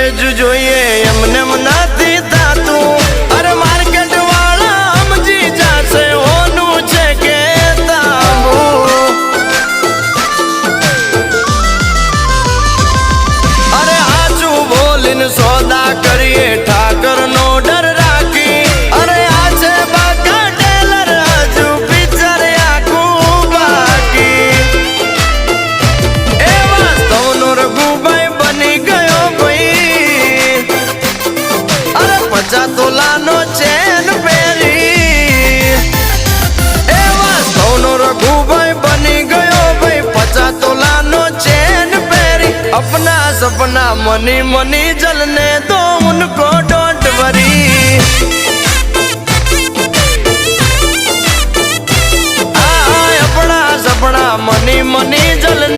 કરજુ જોઈએ એમને નથી થાતું અરે માર્કેટ વાળા સમજી જાશે હોનું છે કે તાંબુ અરે આચું બોલીને સોદા કરીએ ઠાકર નો ડર રાખી અરે આ છે બાકા ટેલર હજુ પિક્ચર આખું બાકી એ વાસ્તવનો રઘુભાઈ બની ગયો ભાઈ અરે 50 તોલાનો ચેન પહેરી એ વાસ્તવનો રઘુભાઈ બની ગયો ભાઈ 50 તોલાનો ચેન પહેરી अपना सपना मनी मनी जलने दो उनको डोंट वरी अपना सपना मनी मनी जलने